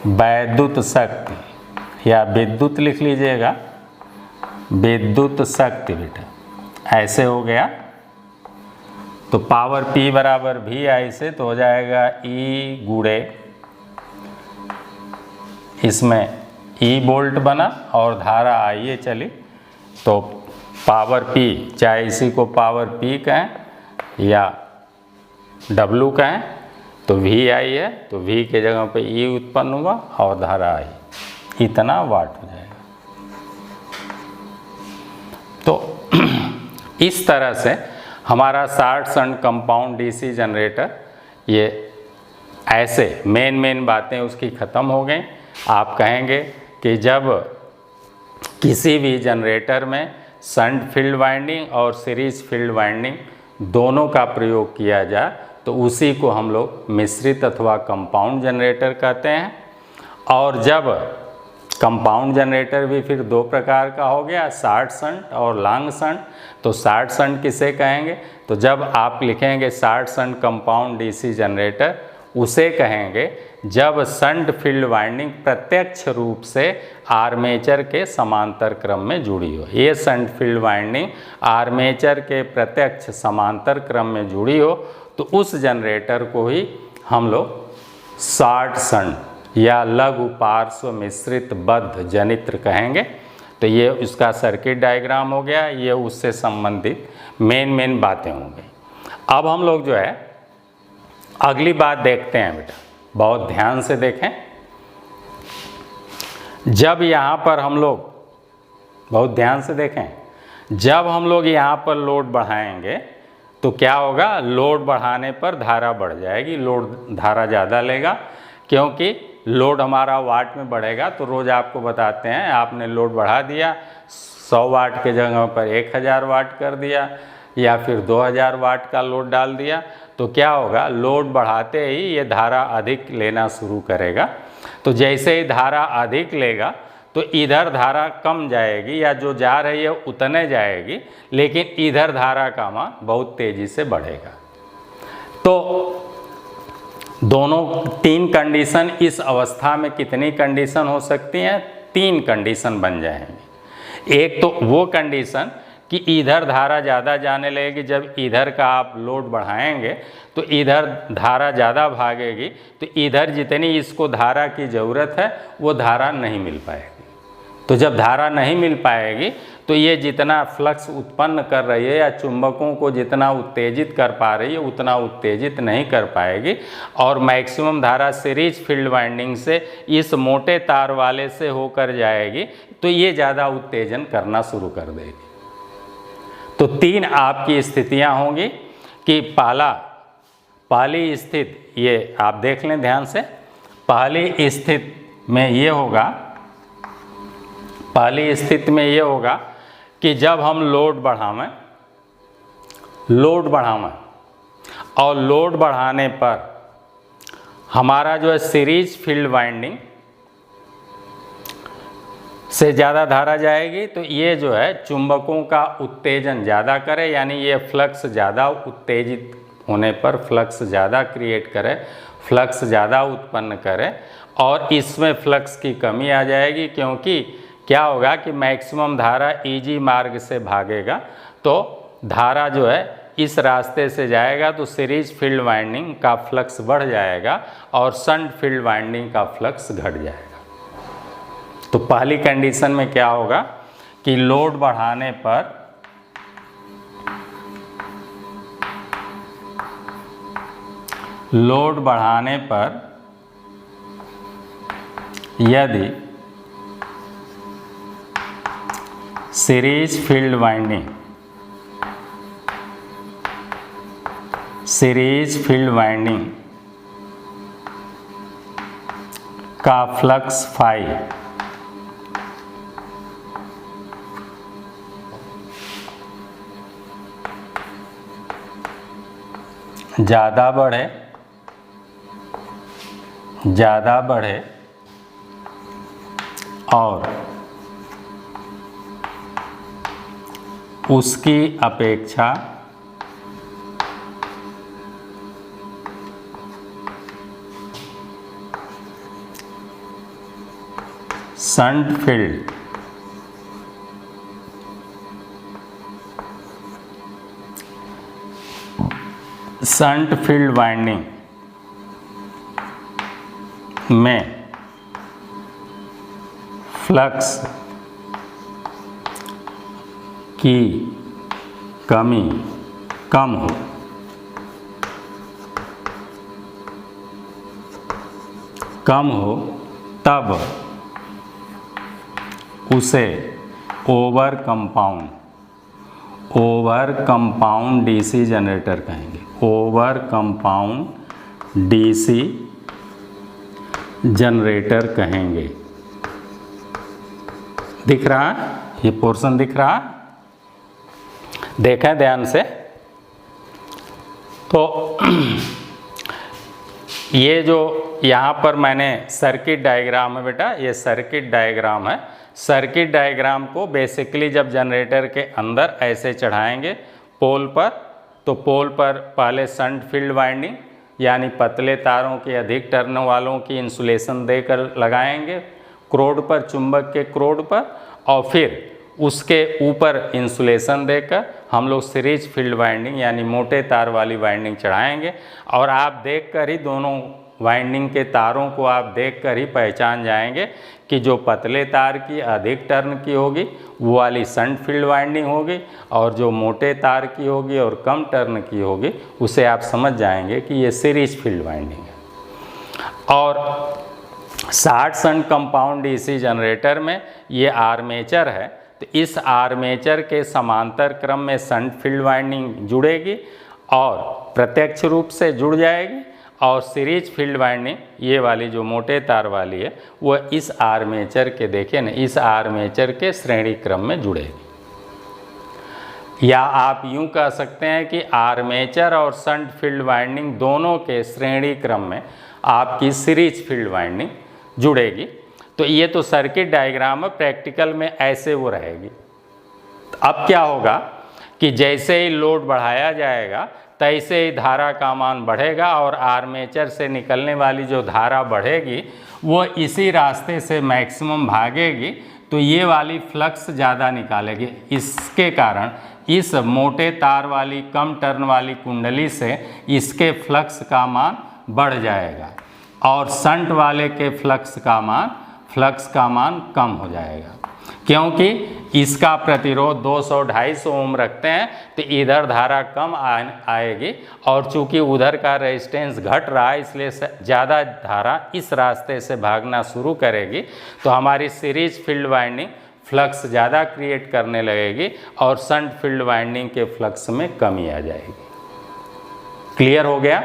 वैद्युत शक्ति, या विद्युत लिख लीजिएगा, विद्युत शक्ति बेटा, ऐसे हो गया। तो पावर P बराबर VI से तो हो जाएगा E गुणे, इसमें E वोल्ट बना और धारा आइए चली, तो पावर P, चाहे इसी को पावर P कहें या W कहें, तो VI है, तो V के जगह पे E उत्पन्न हुआ और धारा आई, इतना वाट हो जाएगा। तो इस तरह से हमारा short shunt compound DC generator, ये ऐसे मेन बातें उसकी ख़त्म हो गई। आप कहेंगे कि जब किसी भी जनरेटर में शंट फील्ड वाइंडिंग और सीरीज फील्ड वाइंडिंग दोनों का प्रयोग किया जाए तो उसी को हम लोग मिश्रित अथवा कंपाउंड जनरेटर कहते हैं। और जब कंपाउंड जनरेटर भी फिर दो प्रकार का हो गया, शॉर्ट शंट और लॉन्ग शंट। तो शॉर्ट शंट किसे कहेंगे, तो जब आप लिखेंगे short shunt compound DC generator, उसे कहेंगे जब शंट फील्ड वाइंडिंग प्रत्यक्ष रूप से आर्मेचर के समांतर क्रम में जुड़ी हो। ये शंट फील्ड वाइंडिंग आर्मेचर के प्रत्यक्ष समांतर क्रम में जुड़ी हो, तो उस जनरेटर को ही हम लोग शॉर्ट शंट या लघु पार्श्व मिश्रित बद्ध जनित्र कहेंगे। तो ये उसका सर्किट डायग्राम हो गया, ये उससे संबंधित मेन बातें हो गई। अब हम लोग जो है अगली बात देखते हैं बेटा, बहुत ध्यान से देखें। जब यहाँ पर हम लोग, बहुत ध्यान से देखें, जब हम लोग यहाँ पर लोड बढ़ाएंगे तो क्या होगा, लोड बढ़ाने पर धारा बढ़ जाएगी, लोड धारा ज़्यादा लेगा, क्योंकि लोड हमारा वाट में बढ़ेगा। तो रोज़ आपको बताते हैं, आपने लोड बढ़ा दिया, 100 वाट के जगह पर 1000 वाट कर दिया, या फिर 2000 वाट का लोड डाल दिया, तो क्या होगा, लोड बढ़ाते ही ये धारा अधिक लेना शुरू करेगा। तो जैसे ही धारा अधिक लेगा तो इधर धारा कम जाएगी, या जो जा रही है उतने जाएगी, लेकिन इधर धारा का मान बहुत तेज़ी से बढ़ेगा। तो दोनों 3 कंडीशन, इस अवस्था में कितनी कंडीशन हो सकती हैं, 3 कंडीशन बन जाएंगी। एक तो वो कंडीशन कि इधर धारा ज़्यादा जाने लगेगी, जब इधर का आप लोड बढ़ाएंगे तो इधर धारा ज़्यादा भागेगी, तो इधर जितनी इसको धारा की ज़रूरत है वो धारा नहीं मिल पाएगी। तो जब धारा नहीं मिल पाएगी तो ये जितना फ्लक्स उत्पन्न कर रही है या चुंबकों को जितना उत्तेजित कर पा रही है उतना उत्तेजित नहीं कर पाएगी, और मैक्सिमम धारा सीरीज फील्ड वाइंडिंग से इस मोटे तार वाले से होकर जाएगी, तो ये ज़्यादा उत्तेजन करना शुरू कर देगी। तो 3 आपकी स्थितियां होंगी कि पहली स्थिति, ये आप देख लें ध्यान से, पहली स्थिति में ये होगा, पहली स्थिति में ये होगा कि जब हम लोड बढ़ावें और लोड बढ़ाने पर हमारा जो है सीरीज फील्ड वाइंडिंग से ज़्यादा धारा जाएगी तो ये जो है चुंबकों का उत्तेजन ज़्यादा करे, यानी ये फ्लक्स ज़्यादा उत्तेजित होने पर फ्लक्स ज़्यादा क्रिएट करे, फ्लक्स ज़्यादा उत्पन्न करे, और इसमें फ्लक्स की कमी आ जाएगी, क्योंकि क्या होगा कि मैक्सिमम धारा इजी मार्ग से भागेगा, तो धारा जो है इस रास्ते से जाएगा तो सीरीज फील्ड वाइंडिंग का फ्लक्स बढ़ जाएगा और शंट फील्ड वाइंडिंग का फ्लक्स घट जाएगा। तो पहली कंडीशन में क्या होगा कि लोड बढ़ाने पर यदि सीरीज फील्ड वाइंडिंग का फ्लक्स फाई ज़्यादा बढ़े और उसकी अपेक्षा शंट फील्ड वाइंडिंग में फ्लक्स की कमी कम हो तब उसे ओवर कंपाउंड डीसी जनरेटर कहेंगे। ओवर कंपाउंड डीसी जनरेटर कहेंगे। दिख रहा है? ये पोर्शन दिख रहा? देखें ध्यान से। तो ये जो यहाँ पर मैंने सर्किट डायग्राम है बेटा, ये सर्किट डायग्राम है। सर्किट डायग्राम को बेसिकली जब जनरेटर के अंदर ऐसे चढ़ाएंगे पोल पर, तो पोल पर पहले शंट फील्ड वाइंडिंग यानी पतले तारों के अधिक टर्न वालों की इंसुलेशन देकर लगाएंगे क्रोड पर, चुंबक के क्रोड पर, और फिर उसके ऊपर इंसुलेशन देकर हम लोग सीरीज फील्ड वाइंडिंग यानी मोटे तार वाली वाइंडिंग चढ़ाएंगे। और आप देखकर ही दोनों वाइंडिंग के तारों को आप देखकर ही पहचान जाएंगे कि जो पतले तार की अधिक टर्न की होगी वो वाली शंट फील्ड वाइंडिंग होगी, और जो मोटे तार की होगी और कम टर्न की होगी उसे आप समझ जाएंगे कि ये सीरीज फील्ड वाइंडिंग है। और 60 शंट कंपाउंड डीसी जनरेटर में ये आर्मेचर है, तो इस आर्मेचर के समांतर क्रम में शंट फील्ड वाइंडिंग जुड़ेगी और प्रत्यक्ष रूप से जुड़ जाएगी, और सीरीज फील्ड वाइंडिंग ये वाली जो मोटे तार वाली है वो इस आर्मेचर के, देखिए ना, इस आर्मेचर के श्रेणी क्रम में जुड़ेगी। या आप यूं कह सकते हैं कि आर्मेचर और शंट फील्ड वाइंडिंग दोनों के श्रेणी क्रम में आपकी सीरीज फील्ड वाइंडिंग जुड़ेगी। तो ये तो सर्किट डायग्राम है, प्रैक्टिकल में ऐसे वो रहेगी। अब क्या होगा कि जैसे ही लोड बढ़ाया जाएगा तैसे ही धारा का मान बढ़ेगा, और आर्मेचर से निकलने वाली जो धारा बढ़ेगी वो इसी रास्ते से मैक्सिमम भागेगी, तो ये वाली फ्लक्स ज़्यादा निकालेगी। इसके कारण इस मोटे तार वाली कम टर्न वाली कुंडली से इसके फ्लक्स का मान बढ़ जाएगा, और शंट वाले के फ्लक्स का मान कम हो जाएगा, क्योंकि इसका प्रतिरोध 200-250 ओम रखते हैं, तो इधर धारा कम आएगी, और चूंकि उधर का रेजिस्टेंस घट रहा है इसलिए ज़्यादा धारा इस रास्ते से भागना शुरू करेगी, तो हमारी सीरीज फील्ड वाइंडिंग फ्लक्स ज़्यादा क्रिएट करने लगेगी और शंट फील्ड वाइंडिंग के फ्लक्स में कमी आ जाएगी। क्लियर हो गया?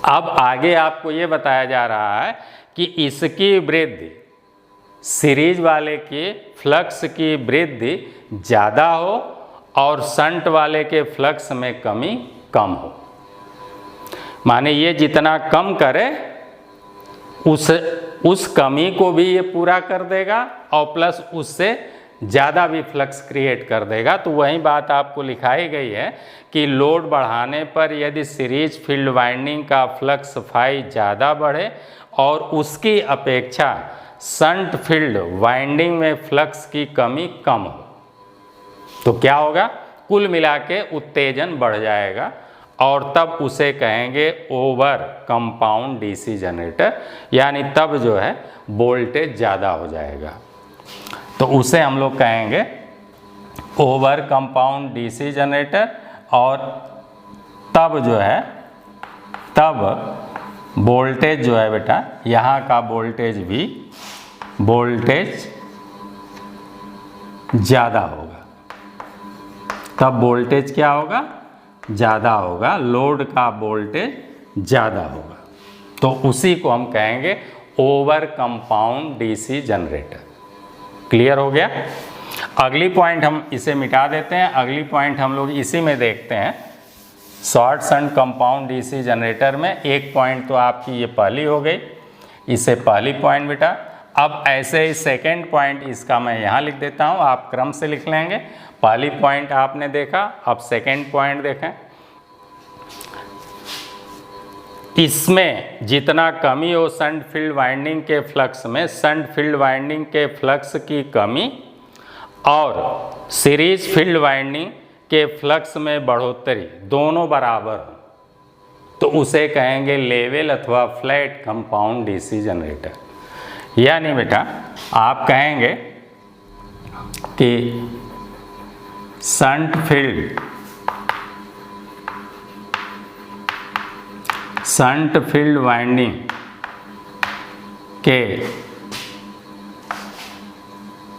अब आगे आपको ये बताया जा रहा है कि इसकी वृद्धि, सीरीज वाले के फ्लक्स की वृद्धि ज़्यादा हो और शंट वाले के फ्लक्स में कमी कम हो। माने ये जितना कम करे उस कमी को भी ये पूरा कर देगा और प्लस उससे ज़्यादा भी फ्लक्स क्रिएट कर देगा। तो वही बात आपको लिखाई गई है कि लोड बढ़ाने पर यदि सीरीज फील्ड वाइंडिंग का फ्लक्स फाई ज़्यादा बढ़े और उसकी अपेक्षा शंट फील्ड वाइंडिंग में फ्लक्स की कमी कम हो, तो क्या होगा, कुल मिला के उत्तेजन बढ़ जाएगा और तब उसे कहेंगे ओवर कंपाउंड डीसी जनरेटर, यानी तब जो है वोल्टेज ज़्यादा हो जाएगा। तो उसे हम लोग कहेंगे ओवर कंपाउंड डीसी जनरेटर। और तब जो है, तब वोल्टेज जो है बेटा, यहाँ का वोल्टेज भी वोल्टेज ज़्यादा होगा। तब वोल्टेज क्या होगा, ज़्यादा होगा, लोड का वोल्टेज ज़्यादा होगा। तो उसी को हम कहेंगे over compound DC generator. Clear हो गया। अगली पॉइंट हम इसे मिटा देते हैं। अगली पॉइंट हम लोग इसी में देखते हैं, short shunt compound DC generator में। एक पॉइंट तो आपकी ये पहली हो गई, इसे पहली पॉइंट बेटा। अब ऐसे ही सेकेंड पॉइंट इसका मैं यहाँ लिख देता हूँ, आप क्रम से लिख लेंगे। पहली पॉइंट आपने देखा, अब सेकेंड पॉइंट देखें। इसमें जितना कमी हो शंट फील्ड वाइंडिंग के फ्लक्स में, शंट फील्ड वाइंडिंग के फ्लक्स की कमी और सीरीज फील्ड वाइंडिंग के फ्लक्स में बढ़ोतरी दोनों बराबर हो, तो उसे कहेंगे लेवल अथवा फ्लैट कंपाउंड डीसी जनरेटर। यानी बेटा आप कहेंगे कि शंट फील्ड वाइंडिंग के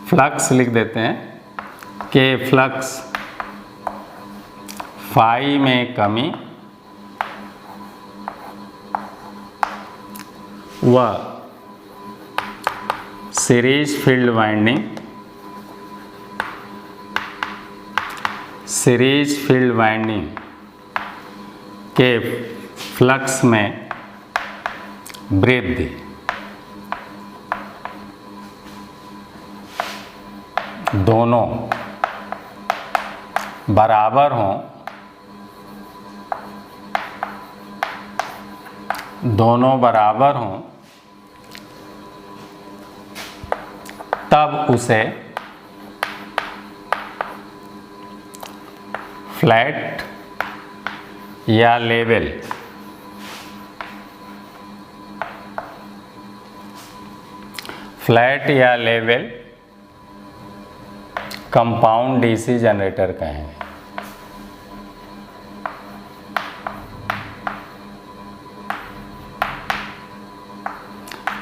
फ्लक्स लिख देते हैं, के फ्लक्स फाई में कमी व सीरीज फील्ड वाइंडिंग के फ्लक्स में वृद्धि दोनों बराबर हों, तब उसे फ्लैट या लेवल कंपाउंड डीसी जनरेटर कहेंगे।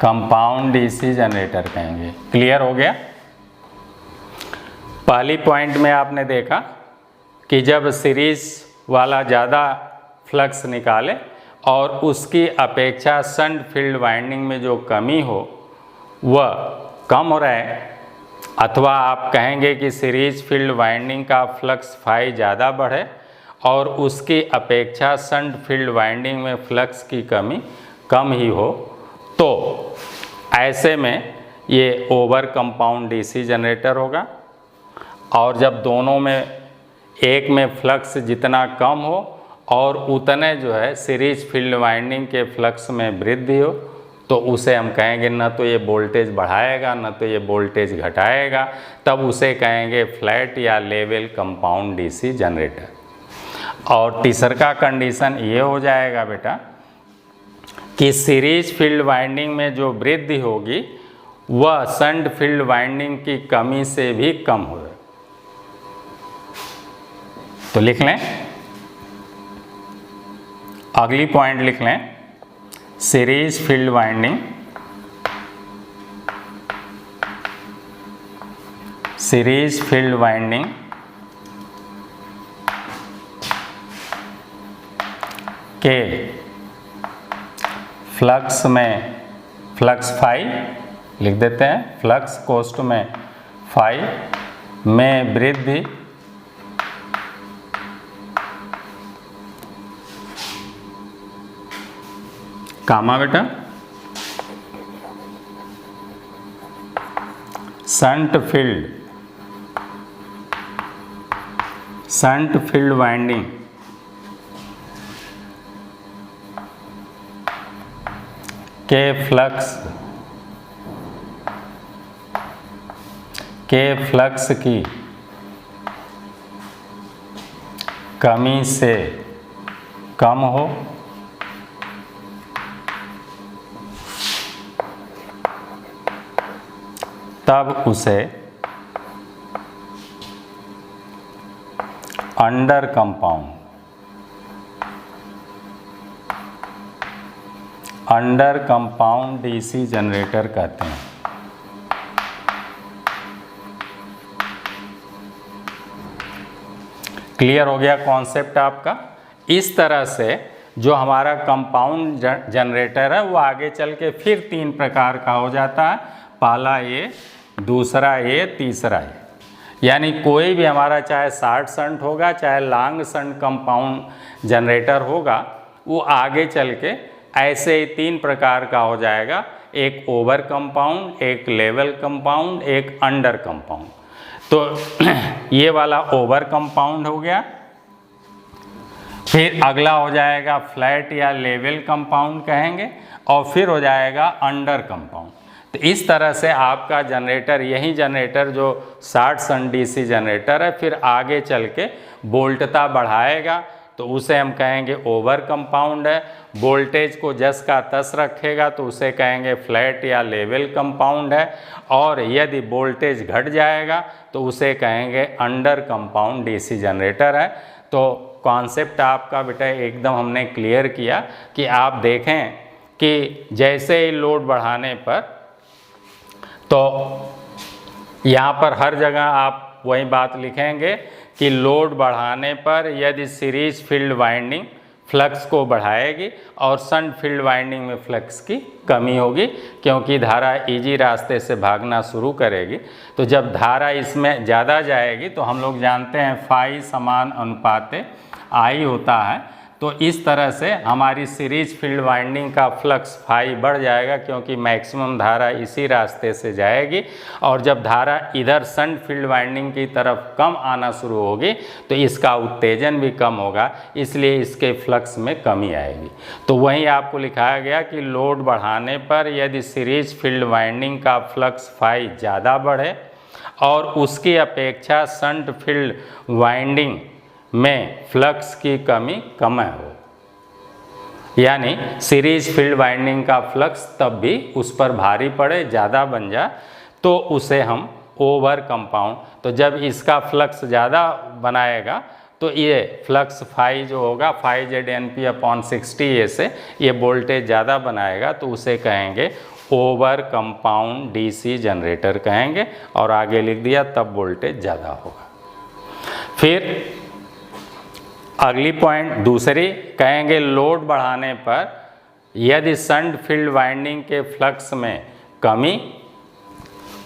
कंपाउंड डीसी जनरेटर कहेंगे। क्लियर हो गया। पहली पॉइंट में आपने देखा कि जब सीरीज वाला ज़्यादा फ्लक्स निकाले और उसकी अपेक्षा शंट फील्ड वाइंडिंग में जो कमी हो वह कम हो रहा है, अथवा आप कहेंगे कि सीरीज फील्ड वाइंडिंग का फ्लक्स फाई ज़्यादा बढ़े और उसकी अपेक्षा शंट फील्ड वाइंडिंग में फ्लक्स की कमी कम ही हो, तो ऐसे में ये ओवर कंपाउंड डीसी जनरेटर होगा। और जब दोनों में एक में फ्लक्स जितना कम हो और उतने जो है सीरीज फील्ड वाइंडिंग के फ्लक्स में वृद्धि हो, तो उसे हम कहेंगे न तो ये वोल्टेज बढ़ाएगा न तो ये वोल्टेज घटाएगा, तब उसे कहेंगे फ्लैट या लेवल कंपाउंड डीसी जनरेटर। और तीसरा कंडीशन ये हो जाएगा बेटा कि सीरीज फील्ड वाइंडिंग में जो वृद्धि होगी वह शंट फील्ड वाइंडिंग की कमी से भी कम हो। तो लिख लें, अगली पॉइंट लिख लें, सीरीज फील्ड वाइंडिंग के फ्लक्स में, फ्लक्स फाई लिख देते हैं, फ्लक्स कोष्ठ में फाई में वृद्धि कामा बेटा शंट फील्ड वाइंडिंग के फ्लक्स की कमी से कम हो तब उसे अंडर कंपाउंड डीसी जनरेटर कहते हैं। क्लियर हो गया कॉन्सेप्ट आपका। इस तरह से जो हमारा कंपाउंड जनरेटर है वो आगे चल के फिर 3 प्रकार का हो जाता है। पहला ये, दूसरा ये, तीसरा ये। यानी कोई भी हमारा चाहे शॉर्ट शंट होगा चाहे लॉन्ग शंट कंपाउंड जनरेटर होगा, वो आगे चल के ऐसे ही 3 प्रकार का हो जाएगा। एक ओवर कंपाउंड, एक लेवल कंपाउंड, एक अंडर कंपाउंड। तो ये वाला ओवर कंपाउंड हो गया। फिर अगला हो जाएगा फ्लैट या लेवल कंपाउंड कहेंगे, और फिर हो जाएगा अंडर कंपाउंड। तो इस तरह से आपका जनरेटर, यही जनरेटर जो शॉर्ट शंट डीसी जनरेटर है, फिर आगे चल के वोल्टता बढ़ाएगा तो उसे हम कहेंगे ओवर कंपाउंड है। वोल्टेज को जस का तस रखेगा तो उसे कहेंगे फ्लैट या लेवल कंपाउंड है। और यदि वोल्टेज घट जाएगा तो उसे कहेंगे अंडर कंपाउंड डीसी जनरेटर है। तो कॉन्सेप्ट आपका बेटा एकदम हमने क्लियर किया कि आप देखें कि जैसे ही लोड बढ़ाने पर, तो यहाँ पर हर जगह आप वही बात लिखेंगे कि लोड बढ़ाने पर यदि सीरीज फील्ड वाइंडिंग फ्लक्स को बढ़ाएगी और शंट फील्ड वाइंडिंग में फ्लक्स की कमी होगी, क्योंकि धारा इजी रास्ते से भागना शुरू करेगी। तो जब धारा इसमें ज़्यादा जाएगी तो हम लोग जानते हैं फाई समान अनुपाते आई होता है। तो इस तरह से हमारी सीरीज फील्ड वाइंडिंग का फ्लक्स फाई बढ़ जाएगा, क्योंकि मैक्सिमम धारा इसी रास्ते से जाएगी। और जब धारा इधर शंट फील्ड वाइंडिंग की तरफ कम आना शुरू होगी तो इसका उत्तेजन भी कम होगा, इसलिए इसके फ्लक्स में कमी आएगी। तो वहीं आपको लिखाया गया कि लोड बढ़ाने पर यदि सीरीज फील्ड वाइंडिंग का फ्लक्स फाई ज़्यादा बढ़े और उसकी अपेक्षा शंट फील्ड वाइंडिंग में फ्लक्स की कमी कम हो, यानी सीरीज फील्ड वाइंडिंग का फ्लक्स तब भी उस पर भारी पड़े, ज़्यादा बन जाए, तो उसे हम ओवर कंपाउंड। तो जब इसका फ्लक्स ज़्यादा बनाएगा तो ये फ्लक्स फाई जो होगा, फाई ZNP/60A से ये वोल्टेज ज़्यादा बनाएगा, तो उसे कहेंगे ओवर कंपाउंड डीसी जनरेटर कहेंगे। और आगे लिख दिया तब वोल्टेज ज़्यादा होगा। फिर अगली पॉइंट दूसरी कहेंगे, लोड बढ़ाने पर यदि शंट फील्ड वाइंडिंग के फ्लक्स में कमी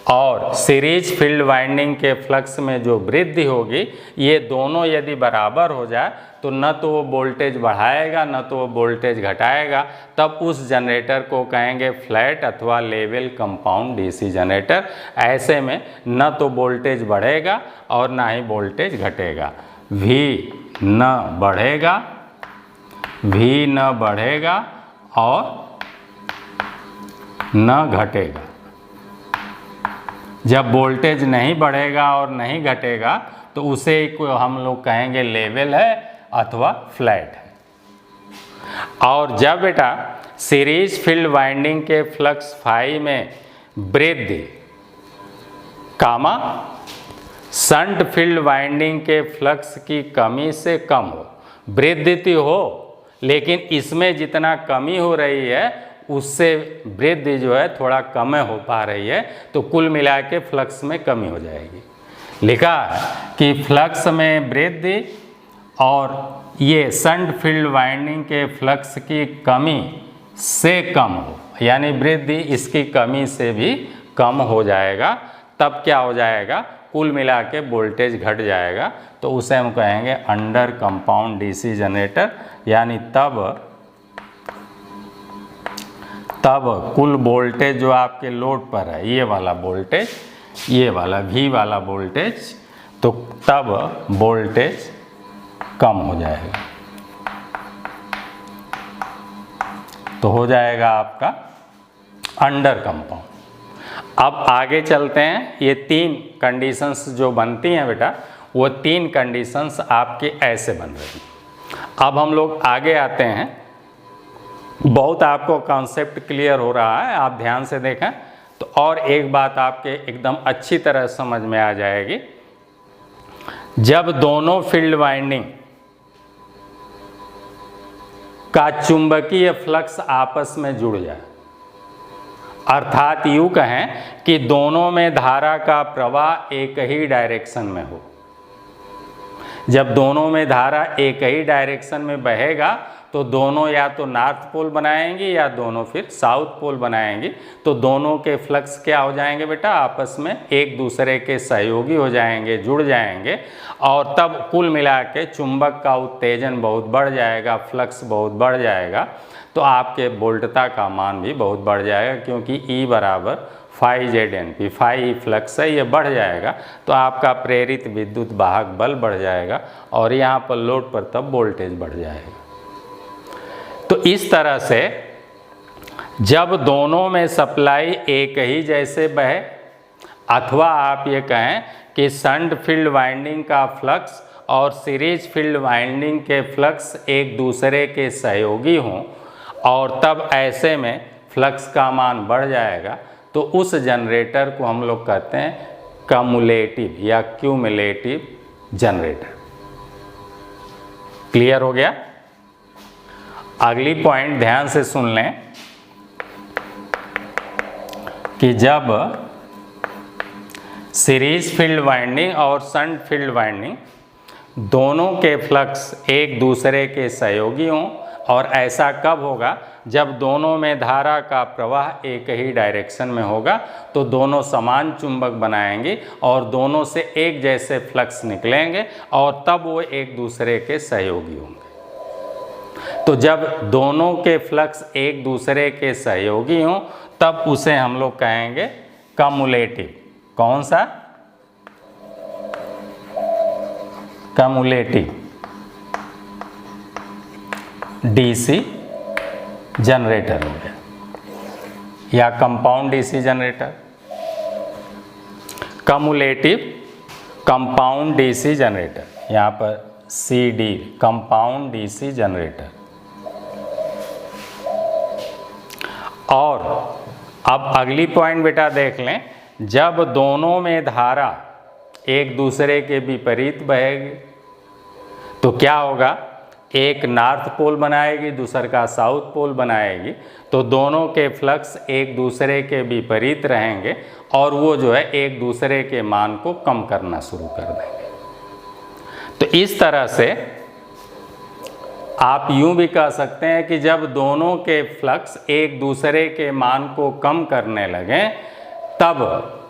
और सीरीज फील्ड वाइंडिंग के फ्लक्स में जो वृद्धि होगी, ये दोनों यदि बराबर हो जाए तो न तो वो वोल्टेज बढ़ाएगा न तो वो वोल्टेज घटाएगा, तब उस जनरेटर को कहेंगे फ्लैट अथवा लेवल कंपाउंड डीसी जनरेटर। ऐसे में न तो वोल्टेज बढ़ेगा और ना ही वोल्टेज घटेगा, भी न बढ़ेगा और न घटेगा। जब वोल्टेज नहीं बढ़ेगा और नहीं घटेगा तो उसे हम लोग कहेंगे लेवल है अथवा फ्लैट है। और जब बेटा सीरीज फील्ड वाइंडिंग के फ्लक्स फाई में वृद्धि कामा शंट फील्ड वाइंडिंग के फ्लक्स की कमी से कम हो, वृद्धि हो लेकिन इसमें जितना कमी हो रही है उससे वृद्धि जो है थोड़ा कम हो पा रही है, तो कुल मिला के फ्लक्स में कमी हो जाएगी। लिखा है कि फ्लक्स में वृद्धि और ये शंट फील्ड वाइंडिंग के फ्लक्स की कमी से कम हो, यानी वृद्धि इसकी कमी से भी कम हो जाएगा। तब क्या हो जाएगा, कुल मिला के वोल्टेज घट जाएगा, तो उसे हम कहेंगे अंडर कंपाउंड डीसी जनरेटर। यानी तब कुल वोल्टेज जो आपके लोड पर है, ये वाला वोल्टेज, ये वाला V वाला वोल्टेज, तो तब वोल्टेज कम हो जाएगा, तो हो जाएगा आपका अंडर कंपाउंड। अब आगे चलते हैं। ये 3 कंडीशंस जो बनती हैं बेटा, वो 3 कंडीशंस आपके ऐसे बन रही हैं। अब हम लोग आगे आते हैं। बहुत आपको कॉन्सेप्ट क्लियर हो रहा है, आप ध्यान से देखें तो और एक बात आपके एकदम अच्छी तरह समझ में आ जाएगी। जब दोनों फील्ड वाइंडिंग का चुंबकीय फ्लक्स आपस में जुड़ जाए, अर्थात यूँ कहें कि दोनों में धारा का प्रवाह एक ही डायरेक्शन में हो। जब दोनों में धारा एक ही डायरेक्शन में बहेगा तो दोनों या तो नॉर्थ पोल बनाएंगी या दोनों फिर साउथ पोल बनाएंगी। तो दोनों के फ्लक्स क्या हो जाएंगे बेटा, आपस में एक दूसरे के सहयोगी हो जाएंगे, जुड़ जाएंगे, और तब कुल मिला के चुंबक का उत्तेजन बहुत बढ़ जाएगा, फ्लक्स बहुत बढ़ जाएगा, तो आपके वोल्टता का मान भी बहुत बढ़ जाएगा, क्योंकि E बराबर फाई ZNP, फाई फ्लक्स है, ये बढ़ जाएगा, तो आपका प्रेरित विद्युत वाहक बल बढ़ जाएगा और यहाँ पर लोड पर तब वोल्टेज बढ़ जाएगा। तो इस तरह से जब दोनों में सप्लाई एक ही जैसे बहे, अथवा आप ये कहें कि शंट फील्ड वाइंडिंग का फ्लक्स और सीरीज फील्ड वाइंडिंग के फ्लक्स एक दूसरे के सहयोगी हों, और तब ऐसे में फ्लक्स का मान बढ़ जाएगा, तो उस जनरेटर को हम लोग कहते हैं कम्युलेटिव या क्यूमुलेटिव जनरेटर। क्लियर हो गया? अगली पॉइंट ध्यान से सुन लें कि जब सीरीज फील्ड वाइंडिंग और शंट फील्ड वाइंडिंग दोनों के फ्लक्स एक दूसरे के सहयोगी हों, और ऐसा कब होगा, जब दोनों में धारा का प्रवाह एक ही डायरेक्शन में होगा, तो दोनों समान चुंबक बनाएंगे और दोनों से एक जैसे फ्लक्स निकलेंगे, और तब वो एक दूसरे के सहयोगी होंगे। तो जब दोनों के फ्लक्स एक दूसरे के सहयोगी हों, तब उसे हम लोग कहेंगे कम्युलेटिव। कौन सा? कम्युलेटिव डीसी जनरेटर हो गया, या compound DC generator. Cumulative compound DC generator, यहाँ पर CD कंपाउंड डीसी जनरेटर। और अब अगली पॉइंट बेटा देख लें, जब दोनों में धारा एक दूसरे के विपरीत बहेगी तो क्या होगा, एक नॉर्थ पोल बनाएगी, दूसर का साउथ पोल बनाएगी, तो दोनों के फ्लक्स एक दूसरे के विपरीत रहेंगे और वो जो है एक दूसरे के मान को कम करना शुरू कर देंगे। तो इस तरह से आप यूं भी कह सकते हैं कि जब दोनों के फ्लक्स एक दूसरे के मान को कम करने लगें, तब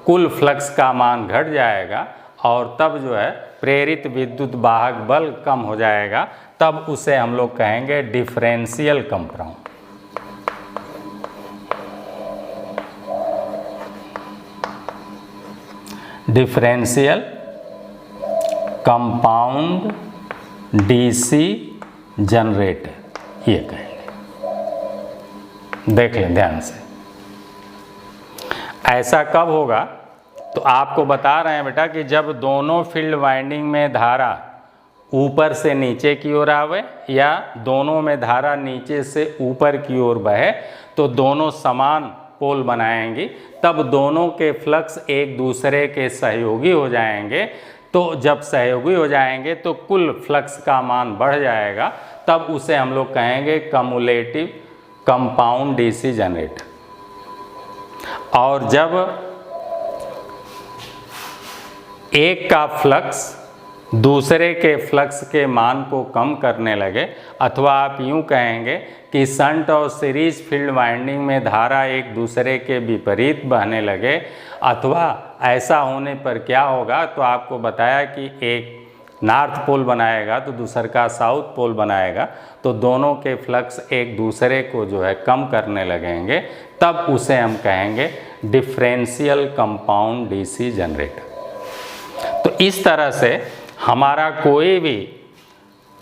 कुल फ्लक्स का मान घट जाएगा, और तब जो है प्रेरित विद्युत वाहक बल कम हो जाएगा, तब उसे हम लोग कहेंगे differential compound. Differential compound DC generator ये कहेंगे। देख लें ध्यान से। ऐसा कब होगा, तो आपको बता रहे हैं बेटा कि जब दोनों फील्ड वाइंडिंग में धारा ऊपर से नीचे की ओर आवे, या दोनों में धारा नीचे से ऊपर की ओर बहे, तो दोनों समान पोल बनाएंगी, तब दोनों के फ्लक्स एक दूसरे के सहयोगी हो जाएंगे। तो जब सहयोगी हो जाएंगे तो कुल फ्लक्स का मान बढ़ जाएगा, तब उसे हम लोग कहेंगे कम्युलेटिव कंपाउंड डीसी जनरेटर। और जब एक का फ्लक्स दूसरे के फ्लक्स के मान को कम करने लगे, अथवा आप यूं कहेंगे कि शंट और सीरीज फील्ड वाइंडिंग में धारा एक दूसरे के विपरीत बहने लगे, अथवा ऐसा होने पर क्या होगा, तो आपको बताया कि एक नॉर्थ पोल बनाएगा तो दूसर का साउथ पोल बनाएगा, तो दोनों के फ्लक्स एक दूसरे को जो है कम करने लगेंगे, तब उसे हम कहेंगे डिफरेंशियल कंपाउंड डीसी जनरेटर। तो इस तरह से हमारा कोई भी,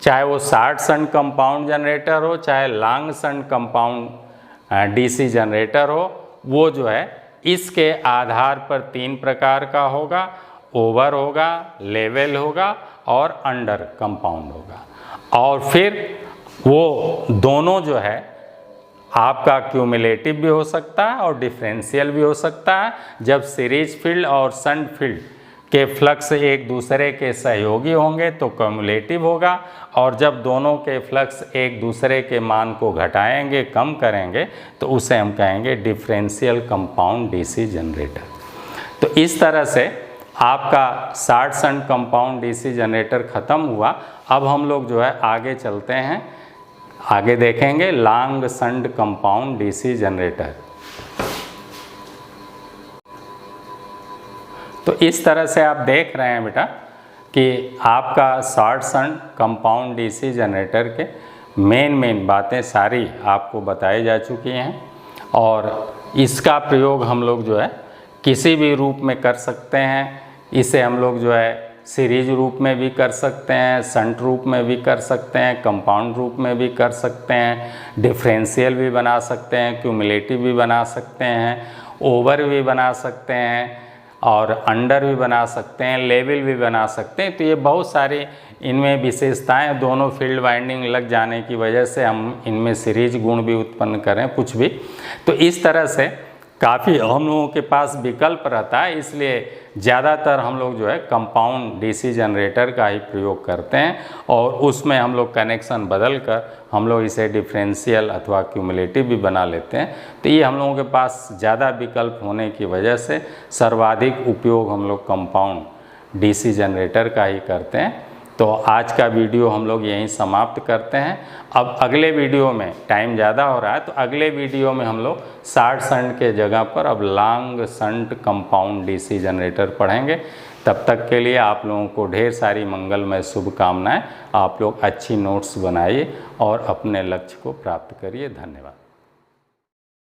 चाहे वो शॉर्ट शंट कंपाउंड जनरेटर हो, चाहे long shunt compound DC generator हो, वो जो है इसके आधार पर 3 प्रकार का होगा। ओवर होगा, लेवल होगा और अंडर कंपाउंड होगा। और फिर वो दोनों जो है आपका क्यूमुलेटिव भी हो सकता है और डिफरेंशियल भी हो सकता है। जब सीरीज फील्ड और शंट फील्ड के फ्लक्स एक दूसरे के सहयोगी होंगे तो क्यूमुलेटिव होगा, और जब दोनों के फ्लक्स एक दूसरे के मान को घटाएंगे, कम करेंगे, तो उसे हम कहेंगे डिफरेंशियल कंपाउंड डीसी जनरेटर। तो इस तरह से आपका short shunt compound DC generator ख़त्म हुआ। अब हम लोग जो है आगे चलते हैं, आगे देखेंगे long shunt compound DC generator. तो इस तरह से आप देख रहे हैं बेटा कि आपका short shunt compound DC generator के मेन बातें सारी आपको बताई जा चुकी हैं, और इसका प्रयोग हम लोग जो है किसी भी रूप में कर सकते हैं। इसे हम लोग जो है सीरीज रूप में भी कर सकते हैं, शंट रूप में भी कर सकते हैं, कंपाउंड रूप में भी कर सकते हैं, डिफरेंशियल भी बना सकते हैं, क्यूमुलेटिव भी बना सकते हैं, ओवर भी बना सकते हैं, और अंडर भी बना सकते हैं, लेवल भी बना सकते हैं। तो ये बहुत सारी इनमें विशेषताएं, दोनों फील्ड वाइंडिंग लग जाने की वजह से हम इनमें सीरीज गुण भी उत्पन्न करें कुछ भी। तो इस तरह से काफ़ी हम लोगों के पास विकल्प रहता है, इसलिए ज़्यादातर हम लोग जो है कंपाउंड डीसी जनरेटर का ही प्रयोग करते हैं, और उसमें हम लोग कनेक्शन बदल कर हम लोग इसे डिफरेंशियल अथवा क्यूमुलेटिव भी बना लेते हैं। तो ये हम लोगों के पास ज़्यादा विकल्प होने की वजह से सर्वाधिक उपयोग हम लोग कंपाउंड डीसी जनरेटर का ही करते हैं। तो आज का वीडियो हम लोग यहीं समाप्त करते हैं। अब अगले वीडियो में, टाइम ज़्यादा हो रहा है, तो अगले वीडियो में हम लोग शॉर्ट शंट के जगह पर अब long shunt compound DC generator पढ़ेंगे। तब तक के लिए आप लोगों को ढेर सारी मंगलमय शुभकामनाएं। आप लोग अच्छी नोट्स बनाइए और अपने लक्ष्य को प्राप्त करिए। धन्यवाद।